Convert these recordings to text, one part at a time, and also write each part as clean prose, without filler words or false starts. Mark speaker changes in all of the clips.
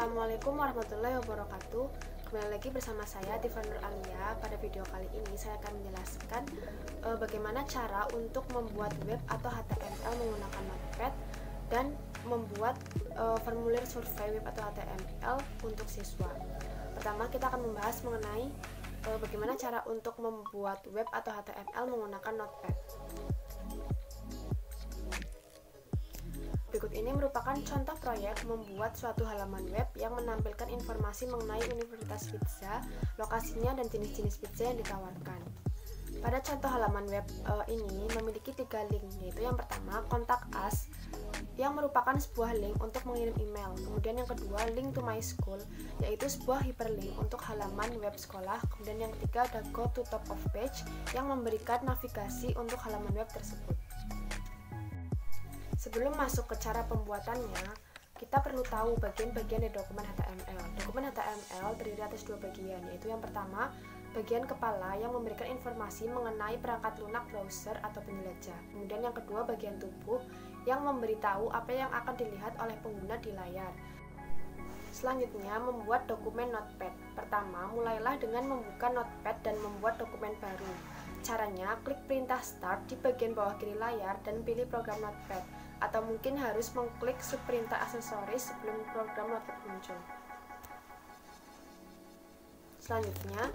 Speaker 1: Assalamualaikum warahmatullahi wabarakatuh. Kembali lagi bersama saya Tifa Nur Alia. Pada video kali ini saya akan menjelaskan bagaimana cara untuk membuat web atau HTML menggunakan Notepad dan membuat formulir survei web atau HTML untuk siswa. Pertama, kita akan membahas mengenai bagaimana cara untuk membuat web atau HTML menggunakan Notepad. Berikut ini merupakan contoh proyek membuat suatu halaman web yang menampilkan informasi mengenai Universitas Pizza, lokasinya, dan jenis-jenis pizza yang ditawarkan. Pada contoh halaman web ini memiliki 3 link, yaitu yang pertama, Contact Us, yang merupakan sebuah link untuk mengirim email. Kemudian yang kedua, Link to My School, yaitu sebuah hyperlink untuk halaman web sekolah. Kemudian yang ketiga ada Go to Top of Page, yang memberikan navigasi untuk halaman web tersebut. Sebelum masuk ke cara pembuatannya, kita perlu tahu bagian-bagian dari dokumen HTML. Dokumen HTML terdiri atas 2 bagian, yaitu yang pertama, bagian kepala yang memberikan informasi mengenai perangkat lunak browser atau penjelajah. Kemudian yang kedua, bagian tubuh yang memberitahu apa yang akan dilihat oleh pengguna di layar. Selanjutnya, membuat dokumen Notepad. Pertama, mulailah dengan membuka Notepad dan membuat dokumen baru. Caranya, klik perintah Start di bagian bawah kiri layar dan pilih program Notepad, atau mungkin harus mengklik subperintah aksesoris sebelum program Notepad muncul. Selanjutnya,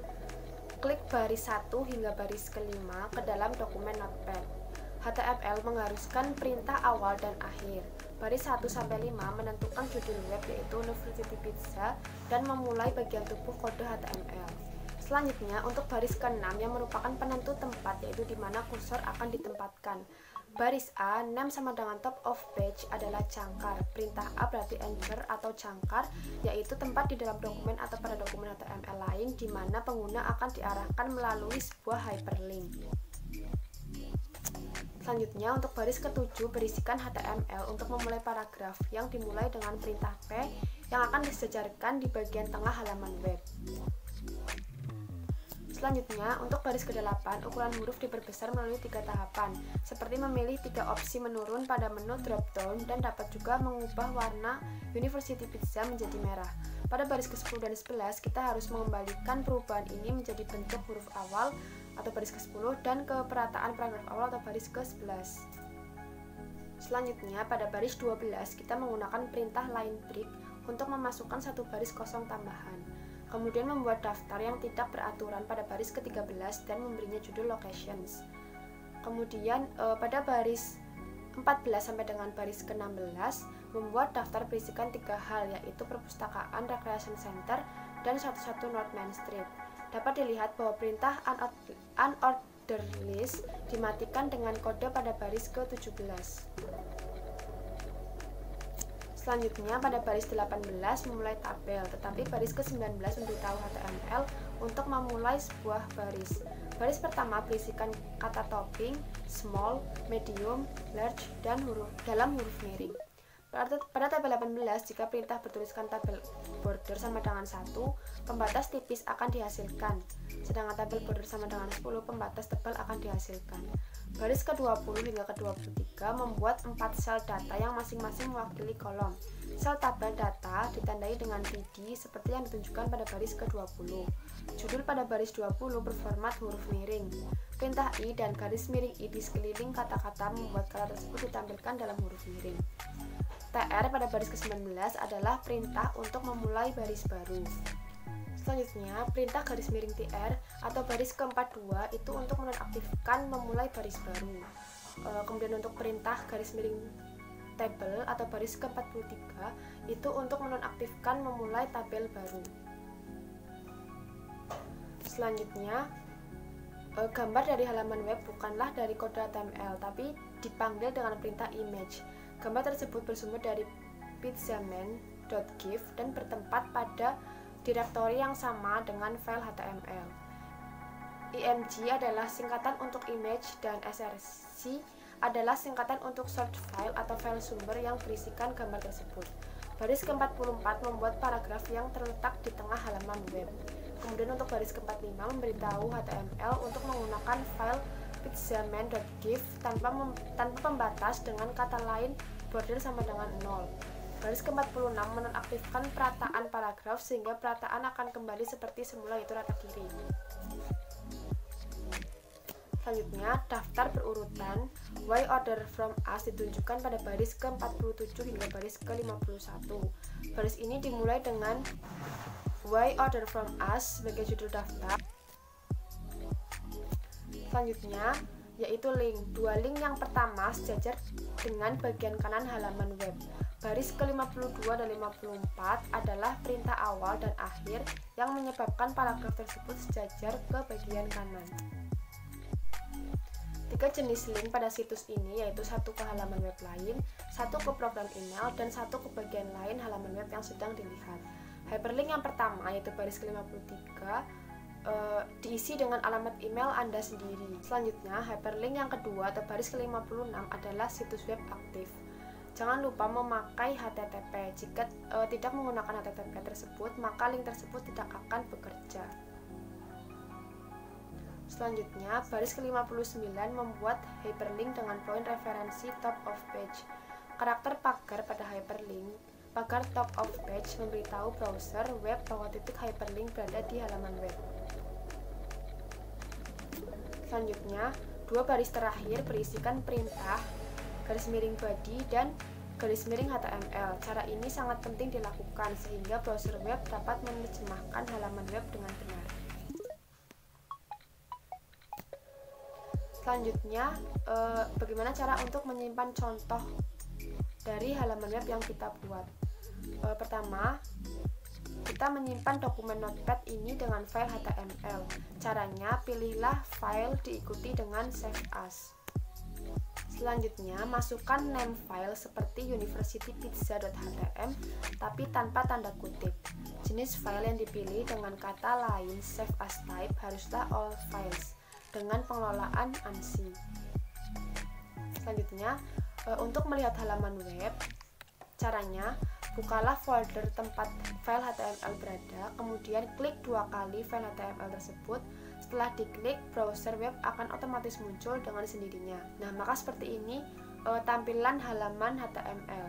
Speaker 1: klik baris 1 hingga baris ke-5 ke dalam dokumen Notepad. HTML mengharuskan perintah awal dan akhir. Baris 1-5 menentukan judul web yaitu University Pizza dan memulai bagian tubuh kode HTML. Selanjutnya, untuk baris ke-6 yang merupakan penentu tempat, yaitu di mana kursor akan ditempatkan. Baris A, name sama dengan top of page adalah cangkar. Perintah A berarti enter atau cangkar, yaitu tempat di dalam dokumen atau pada dokumen HTML lain di mana pengguna akan diarahkan melalui sebuah hyperlink. Selanjutnya, untuk baris ke-7 berisikan HTML untuk memulai paragraf yang dimulai dengan perintah P yang akan disejarkan di bagian tengah halaman web. Selanjutnya, untuk baris ke-8, ukuran huruf diperbesar melalui 3 tahapan, seperti memilih 3 opsi menurun pada menu drop-down dan dapat juga mengubah warna University Pizza menjadi merah. Pada baris ke-10 dan 11, kita harus mengembalikan perubahan ini menjadi bentuk huruf awal atau baris ke-10 dan keperataan paragraf awal atau baris ke-11. Selanjutnya, pada baris 12, kita menggunakan perintah line break untuk memasukkan 1 baris kosong tambahan. Kemudian membuat daftar yang tidak beraturan pada baris ke-13 dan memberinya judul locations. Kemudian pada baris 14 sampai dengan baris ke-16 membuat daftar berisikan 3 hal, yaitu perpustakaan, recreation center, dan 11 North Main Street. Dapat dilihat bahwa perintah unordered list dimatikan dengan kode pada baris ke-17. Selanjutnya, pada baris 18 memulai tabel, tetapi baris ke-19 memberitahu HTML untuk memulai sebuah baris. Baris pertama berisikan kata topping, small, medium, large, dan dalam huruf miring. Pada tabel 18, jika perintah bertuliskan tabel border sama dengan 1, pembatas tipis akan dihasilkan. Sedangkan tabel border sama dengan 10, pembatas tebal akan dihasilkan. Baris ke-20 hingga ke-23 membuat 4 sel data yang masing-masing mewakili kolom. Sel tabel data ditandai dengan TD seperti yang ditunjukkan pada baris ke-20. Judul pada baris 20 berformat huruf miring. Perintah I dan garis miring I di sekeliling kata-kata membuat kata tersebut ditampilkan dalam huruf miring. TR pada baris ke-19 adalah perintah untuk memulai baris baru. Selanjutnya, perintah garis miring TR atau baris ke-42 itu untuk menonaktifkan memulai baris baru. Kemudian untuk perintah garis miring table atau baris ke-43 itu untuk menonaktifkan memulai tabel baru. Selanjutnya, gambar dari halaman web bukanlah dari kode HTML, tapi dipanggil dengan perintah image. Gambar tersebut bersumber dari pizzaman.gif dan bertempat pada direktori yang sama dengan file HTML. IMG adalah singkatan untuk image dan SRC adalah singkatan untuk source file atau file sumber yang berisikan gambar tersebut. Baris ke-44 membuat paragraf yang terletak di tengah halaman web. Kemudian untuk baris ke-45 memberitahu HTML untuk menggunakan file pizzaman.gif tanpa pembatas dengan kata lain border sama dengan 0. Baris ke-46 menonaktifkan perataan paragraf sehingga perataan akan kembali seperti semula, yaitu rata kiri. Selanjutnya, daftar berurutan Why order from us ditunjukkan pada baris ke-47 hingga baris ke-51. Baris ini dimulai dengan Why order from us sebagai judul daftar. Selanjutnya, yaitu link. Dua link yang pertama sejajar dengan bagian kanan halaman web. Baris ke-52 dan 54 adalah perintah awal dan akhir yang menyebabkan paragraf tersebut sejajar ke bagian kanan. Tiga jenis link pada situs ini yaitu satu ke halaman web lain, satu ke program email, dan satu ke bagian lain halaman web yang sedang dilihat. Hyperlink yang pertama yaitu baris ke-53 diisi dengan alamat email Anda sendiri. Selanjutnya, hyperlink yang kedua atau baris ke-56 adalah situs web aktif. Jangan lupa memakai HTTP. Jika tidak menggunakan HTTP tersebut, maka link tersebut tidak akan bekerja. Selanjutnya, baris ke-59 membuat hyperlink dengan poin referensi top of page. Karakter pagar pada hyperlink, pagar top of page memberitahu browser web bahwa titik hyperlink berada di halaman web. Selanjutnya, dua baris terakhir berisikan perintah garis miring body dan garis miring HTML. Cara ini sangat penting dilakukan sehingga browser web dapat menerjemahkan halaman web dengan benar. Selanjutnya, bagaimana cara untuk menyimpan contoh dari halaman web yang kita buat. Pertama, kita menyimpan dokumen notepad ini dengan file HTML. Caranya, pilihlah file diikuti dengan save as. Selanjutnya, masukkan name file seperti universitypizza.htm tapi tanpa tanda kutip. Jenis file yang dipilih dengan kata lain save as type haruslah all files dengan pengelolaan ANSI. Selanjutnya, untuk melihat halaman web, caranya bukalah folder tempat file HTML berada, kemudian klik dua kali file HTML tersebut. Setelah diklik, browser web akan otomatis muncul dengan sendirinya. Nah, maka seperti ini tampilan halaman HTML.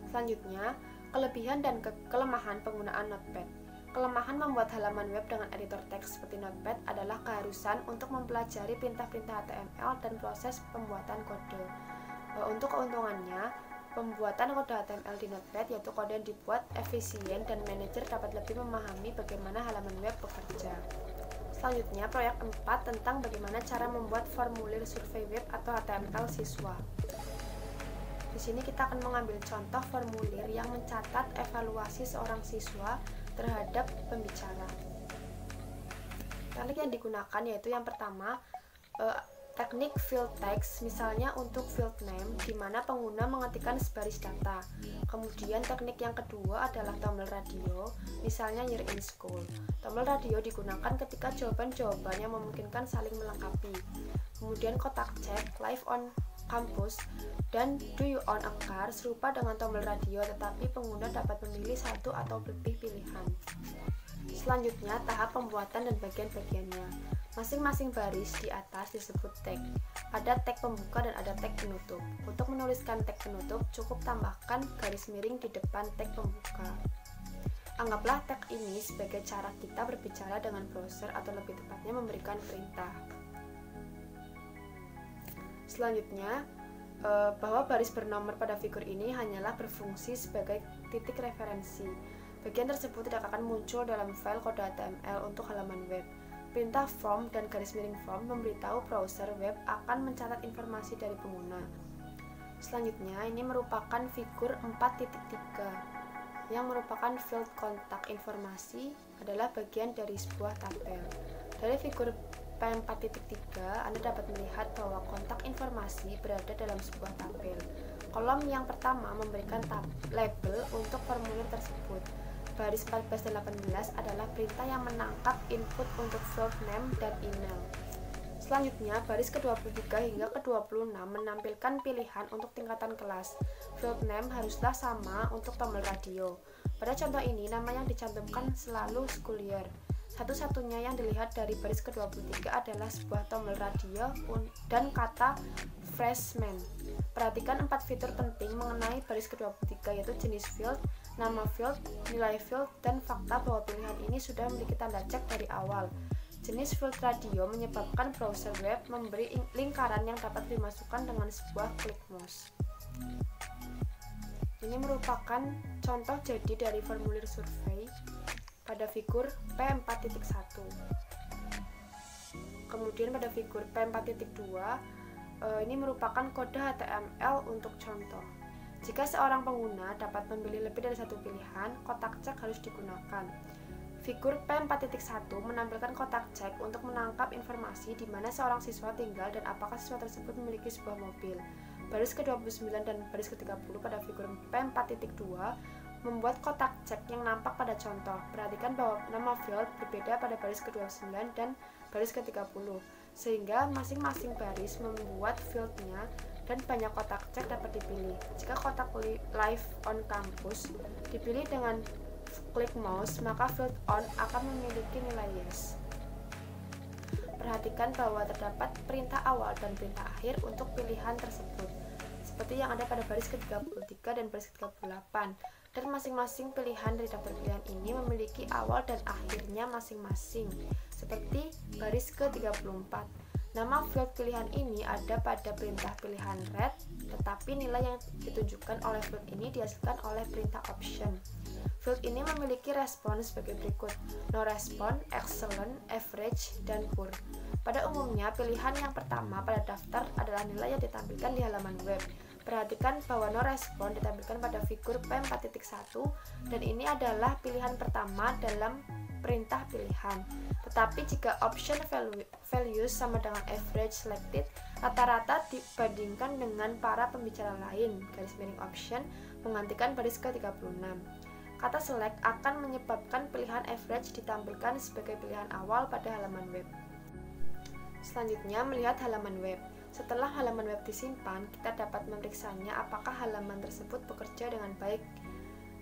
Speaker 1: Selanjutnya, kelebihan dan kelemahan penggunaan Notepad. Kelemahan membuat halaman web dengan editor teks seperti Notepad adalah keharusan untuk mempelajari perintah-perintah HTML dan proses pembuatan kode. Untuk keuntungannya, pembuatan kode HTML di Notepad yaitu kode yang dibuat efisien dan manajer dapat lebih memahami bagaimana halaman web bekerja. Selanjutnya, proyek 4 tentang bagaimana cara membuat formulir survei web atau HTML siswa. Di sini kita akan mengambil contoh formulir yang mencatat evaluasi seorang siswa terhadap pembicara. Teknik yang digunakan yaitu yang pertama, teknik field text, misalnya untuk field name, di mana pengguna mengetikkan sebaris data. Kemudian teknik yang kedua adalah tombol radio, misalnya year in school. Tombol radio digunakan ketika jawaban-jawabannya memungkinkan saling melengkapi. Kemudian kotak cek, live on campus, dan do you own a car serupa dengan tombol radio, tetapi pengguna dapat memilih satu atau lebih pilihan. Selanjutnya, tahap pembuatan dan bagian-bagiannya. Masing-masing baris di atas disebut tag. Ada tag pembuka dan ada tag penutup. Untuk menuliskan tag penutup, cukup tambahkan garis miring di depan tag pembuka. Anggaplah tag ini sebagai cara kita berbicara dengan browser atau lebih tepatnya memberikan perintah. Selanjutnya, bahwa baris bernomor pada figur ini hanyalah berfungsi sebagai titik referensi. Bagian tersebut tidak akan muncul dalam file kode HTML untuk halaman web. Perintah from dan garis miring from memberitahu browser web akan mencatat informasi dari pengguna. Selanjutnya, ini merupakan figur 4.3 yang merupakan field kontak informasi adalah bagian dari sebuah tabel. Dari figur P4.3, Anda dapat melihat bahwa kontak informasi berada dalam sebuah tabel. Kolom yang pertama memberikan label untuk formulir tersebut. Baris 14 dan 18 adalah perintah yang menangkap input untuk field name dan email. Selanjutnya, baris ke-23 hingga ke-26 menampilkan pilihan untuk tingkatan kelas. Field name haruslah sama untuk tombol radio. Pada contoh ini, nama yang dicantumkan selalu school year. Satu-satunya yang dilihat dari baris ke-23 adalah sebuah tombol radio dan kata freshman. Perhatikan 4 fitur penting mengenai baris ke-23, yaitu jenis field, nama field, nilai field, dan fakta bahwa pilihan ini sudah memiliki tanda cek dari awal. Jenis field radio menyebabkan browser web memberi lingkaran yang dapat dimasukkan dengan sebuah klik mouse. Ini merupakan contoh jadi dari formulir survei pada figur P4.1. Kemudian pada figur P4.2, ini merupakan kode HTML untuk contoh. Jika seorang pengguna dapat memilih lebih dari satu pilihan, kotak cek harus digunakan. Figur P4.1 menampilkan kotak cek untuk menangkap informasi di mana seorang siswa tinggal dan apakah siswa tersebut memiliki sebuah mobil. Baris ke-29 dan baris ke-30 pada figur P4.2 membuat kotak cek yang nampak pada contoh. Perhatikan bahwa nama field berbeda pada baris ke-29 dan baris ke-30, sehingga masing-masing baris membuat fieldnya dan banyak kotak cek dapat dipilih. Jika kotak live on campus dipilih dengan klik mouse, maka field on akan memiliki nilai yes. Perhatikan bahwa terdapat perintah awal dan perintah akhir untuk pilihan tersebut, seperti yang ada pada baris ke-33 dan baris ke-38, dan masing-masing pilihan dari daftar pilihan ini memiliki awal dan akhirnya masing-masing, seperti baris ke-34. Nama field pilihan ini ada pada perintah pilihan read, tetapi nilai yang ditunjukkan oleh field ini dihasilkan oleh perintah option. Field ini memiliki respon sebagai berikut: no respond, excellent, average, dan poor. Pada umumnya, pilihan yang pertama pada daftar adalah nilai yang ditampilkan di halaman web. Perhatikan bahwa no respond ditampilkan pada figur P4.1 dan ini adalah pilihan pertama dalam perintah pilihan. Tetapi jika option values sama dengan average selected, rata-rata dibandingkan dengan para pembicara lain, garis miring option menggantikan baris ke-36. Kata select akan menyebabkan pilihan average ditampilkan sebagai pilihan awal pada halaman web. Selanjutnya, melihat halaman web. Setelah halaman web disimpan, kita dapat memeriksanya apakah halaman tersebut bekerja dengan baik.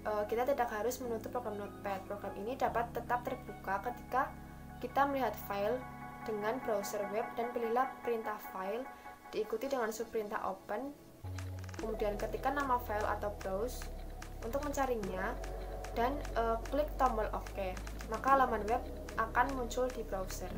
Speaker 1: Kita tidak harus menutup program Notepad. Program ini dapat tetap terbuka ketika kita melihat file dengan browser web dan pilihlah perintah file, diikuti dengan subperintah open, kemudian ketikkan nama file atau browse untuk mencarinya, dan klik tombol OK. Maka halaman web akan muncul di browser.